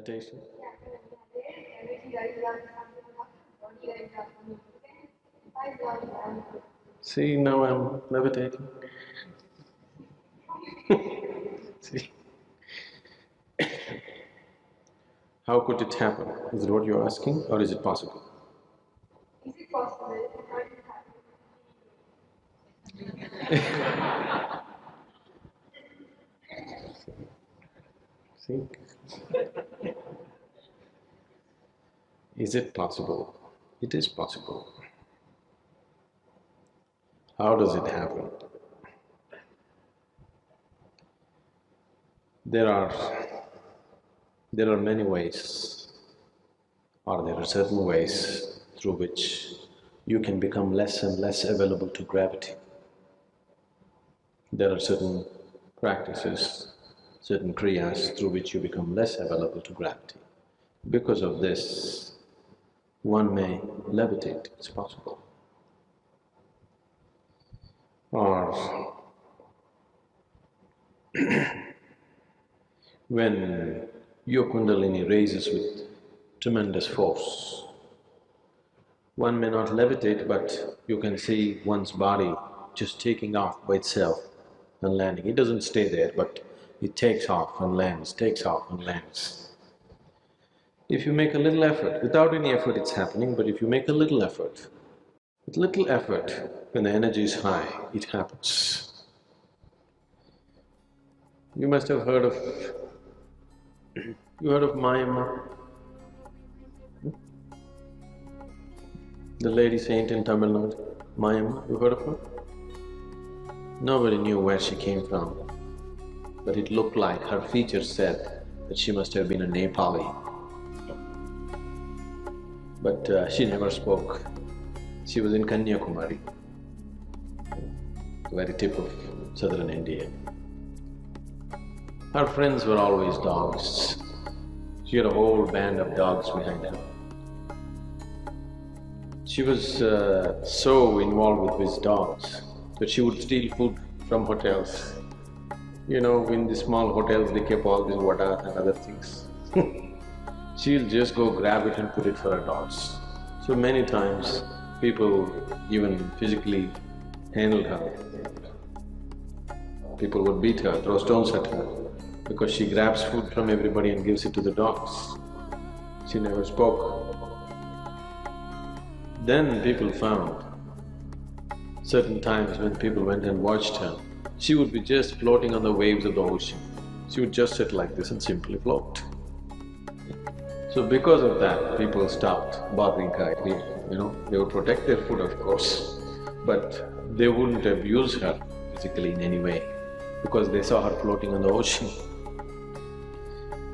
Levitation? See, now I'm levitating. See? How could it happen? Is it what you're asking, or is it possible? Is it possible? See? Is it possible? It is possible. How does it happen? There are many ways, or there are certain ways through which you can become less and less available to gravity. There are certain practices, certain kriyas through which you become less available to gravity. Because of this, one may levitate, it's possible. Or when your kundalini raises with tremendous force, one may not levitate, but you can see one's body just taking off by itself and landing. It doesn't stay there, but it takes off and lands, takes off and lands. If you make a little effort, without any effort it's happening, but if you make a little effort, with little effort, when the energy is high, it happens. You must have heard of… you heard of Mayamma? The lady saint in Tamil Nadu, Mayamma, you heard of her? Nobody knew where she came from, but it looked like her features said that she must have been a Nepali. But she never spoke. She was in Kanyakumari, the very tip of southern India. Her friends were always dogs. She had a whole band of dogs behind her. She was so involved with these dogs that she would steal food from hotels. You know, in the small hotels they keep all these vada and other things. She'll just go grab it and put it for her dogs. So many times people even physically handled her. People would beat her, throw stones at her, because she grabs food from everybody and gives it to the dogs. She never spoke. Then people found certain times when people went and watched her, she would be just floating on the waves of the ocean. She would just sit like this and simply float. So because of that, people stopped bothering her. They would protect their food, of course, but they wouldn't abuse her physically in any way because they saw her floating on the ocean.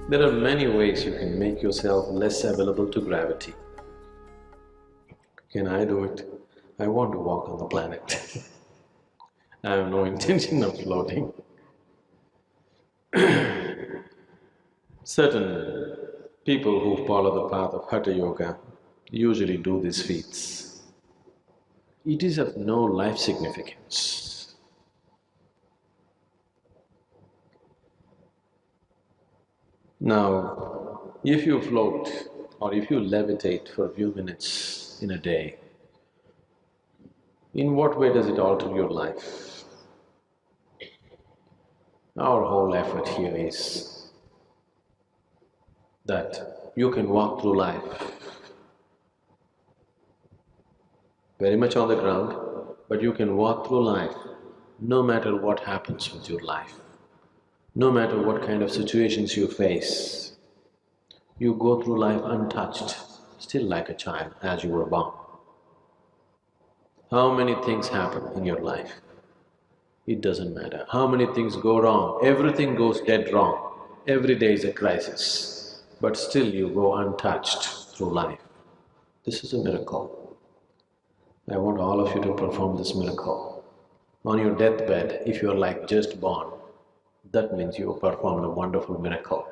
There are many ways you can make yourself less available to gravity. Can I do it? I want to walk on the planet. I have no intention of floating. Certain people who follow the path of Hatha Yoga usually do these feats. It is of no life significance. Now, if you float or if you levitate for a few minutes in a day, in what way does it alter your life? Our whole effort here is that you can walk through life very much on the ground, but you can walk through life no matter what happens with your life, no matter what kind of situations you face. You go through life untouched, still like a child as you were born. How many things happen in your life? It doesn't matter. How many things go wrong? Everything goes dead wrong. Every day is a crisis, but still you go untouched through life. This is a miracle. I want all of you to perform this miracle. On your deathbed, if you're like just born, that means you performed a wonderful miracle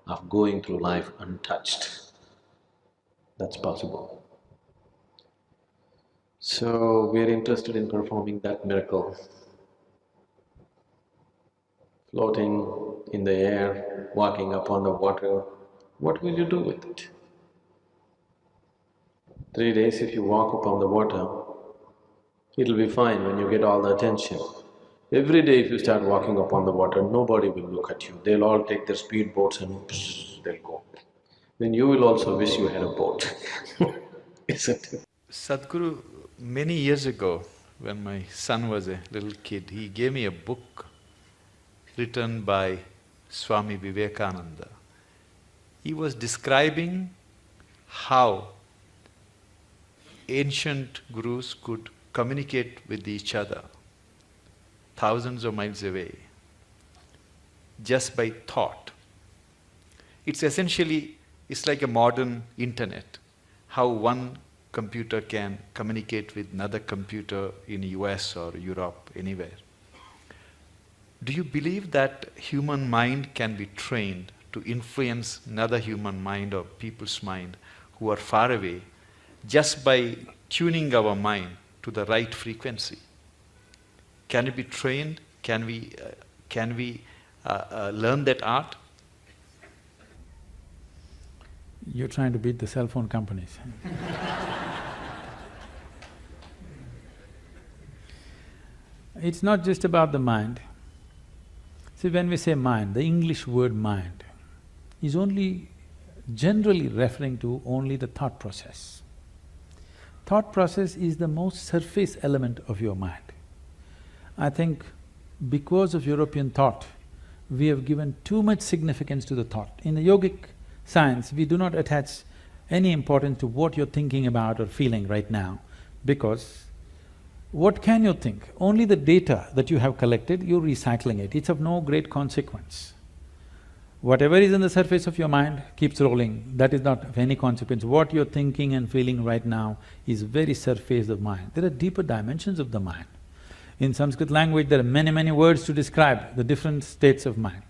of going through life untouched. That's possible. So, we are interested in performing that miracle. Floating in the air, walking upon the water, what will you do with it? 3 days if you walk upon the water, it'll be fine when you get all the attention. Every day if you start walking upon the water, nobody will look at you. They'll all take their speedboats and they'll go. Then you will also wish you had a boat, isn't it? Sadhguru, many years ago, when my son was a little kid, he gave me a book written by Swami Vivekananda. He was describing how ancient gurus could communicate with each other thousands of miles away just by thought. It's like a modern internet, how one computer can communicate with another computer in US or Europe, anywhere. Do you believe that human mind can be trained to influence another human mind or people's mind who are far away just by tuning our mind to the right frequency? Can it be trained? Can we learn that art? You're trying to beat the cell phone companies. It's not just about the mind. See, when we say mind, the English word mind is only generally referring to only the thought process. Thought process is the most surface element of your mind. I think because of European thought, we have given too much significance to the thought. In the yogic science, we do not attach any importance to what you're thinking about or feeling right now, because what can you think? Only the data that you have collected, you're recycling it. It's of no great consequence. Whatever is on the surface of your mind keeps rolling, that is not of any consequence. What you're thinking and feeling right now is very surface of mind. There are deeper dimensions of the mind. In Sanskrit language, there are many words to describe the different states of mind.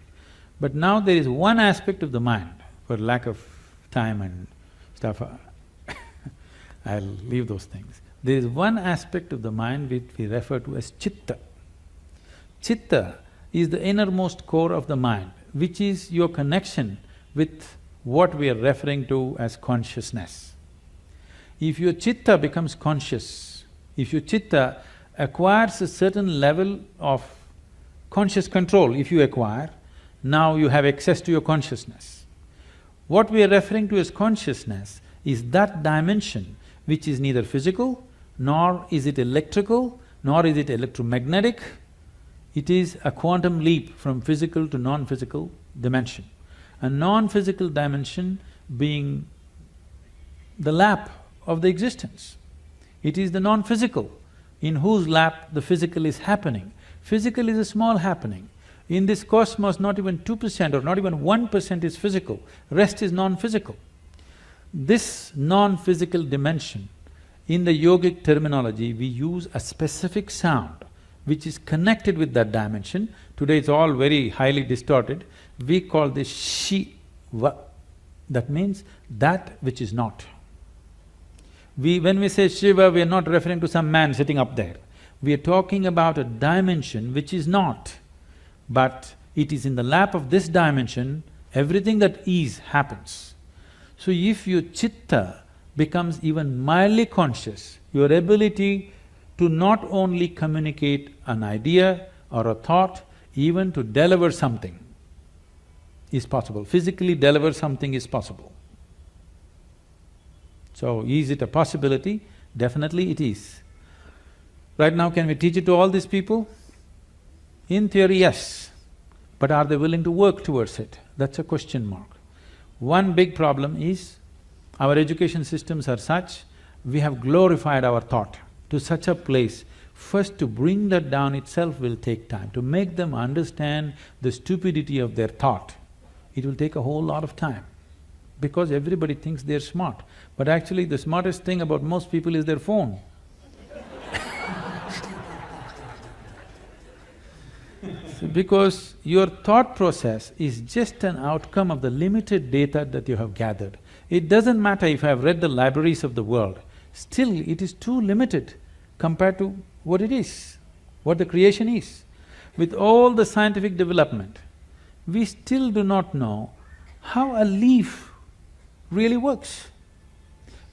But now there is one aspect of the mind, for lack of time and stuff, I'll leave those things. There is one aspect of the mind which we refer to as Chitta. Chitta is the innermost core of the mind, which is your connection with what we are referring to as consciousness. If your Chitta becomes conscious, if your Chitta acquires a certain level of conscious control, if you acquire, now you have access to your consciousness. What we are referring to as consciousness is that dimension which is neither physical, nor is it electrical, nor is it electromagnetic. It is a quantum leap from physical to non-physical dimension. A non-physical dimension being the lap of the existence. It is the non-physical in whose lap the physical is happening. Physical is a small happening. In this cosmos, not even 2% or not even 1% is physical, rest is non-physical. This non-physical dimension, in the yogic terminology, we use a specific sound which is connected with that dimension. Today it's all very highly distorted. We call this Shiva. That means that which is not. When we say Shiva, we are not referring to some man sitting up there. We are talking about a dimension which is not, but it is in the lap of this dimension, everything that is happens. So if your Chitta becomes even mildly conscious, your ability to not only communicate an idea or a thought, even to deliver something is possible. Physically deliver something is possible. So, is it a possibility? Definitely it is. Right now, can we teach it to all these people? In theory, yes. But are they willing to work towards it? That's a question mark. One big problem is, our education systems are such, we have glorified our thought to such a place. First, to bring that down itself will take time. To make them understand the stupidity of their thought, it will take a whole lot of time. Because everybody thinks they're smart, but actually the smartest thing about most people is their phone. Because your thought process is just an outcome of the limited data that you have gathered. It doesn't matter if I have read the libraries of the world, still it is too limited compared to what it is, what the creation is. With all the scientific development, we still do not know how a leaf really works.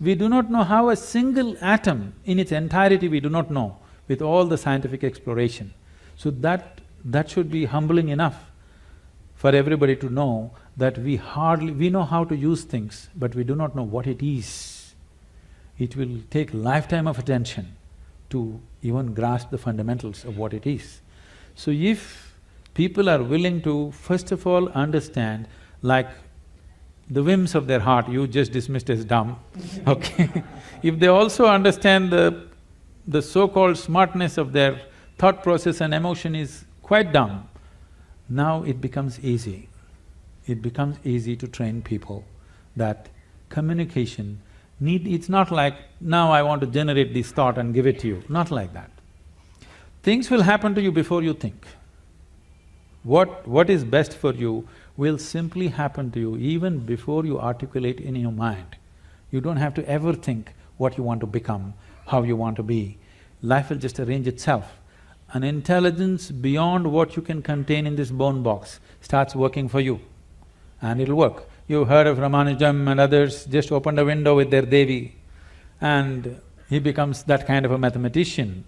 We do not know how a single atom in its entirety we do not know with all the scientific exploration. So that should be humbling enough for everybody to know that we know how to use things, but we do not know what it is. It will take a lifetime of attention to even grasp the fundamentals of what it is. So if people are willing to first of all understand, like the whims of their heart you just dismissed as dumb, okay? If they also understand the so-called smartness of their thought process and emotion is quite dumb, now it becomes easy. It becomes easy to train people that communication it's not like, now I want to generate this thought and give it to you, not like that. Things will happen to you before you think. What is best for you will simply happen to you even before you articulate in your mind. You don't have to ever think what you want to become, how you want to be. Life will just arrange itself. An intelligence beyond what you can contain in this bone box starts working for you, and it'll work. You heard of Ramanujam and others just opened a window with their Devi, and he becomes that kind of a mathematician,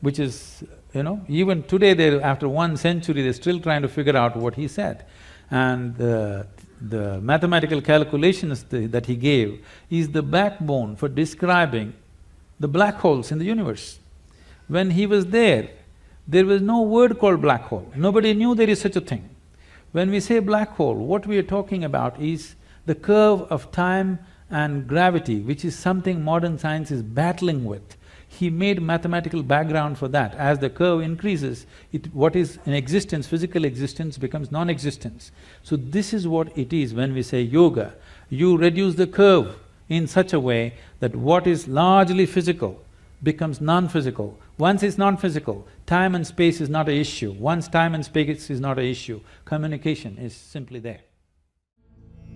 which is, even today after 1 century they're still trying to figure out what he said. And the mathematical calculations that he gave is the backbone for describing the black holes in the universe. When he was there was no word called black hole, nobody knew there is such a thing. When we say black hole, what we are talking about is the curve of time and gravity, which is something modern science is battling with. He made mathematical background for that. As the curve increases, what is in existence, physical existence, becomes non-existence. So this is what it is when we say yoga. You reduce the curve in such a way that what is largely physical becomes non-physical. Once it's non-physical, time and space is not an issue. Once time and space is not an issue, communication is simply there.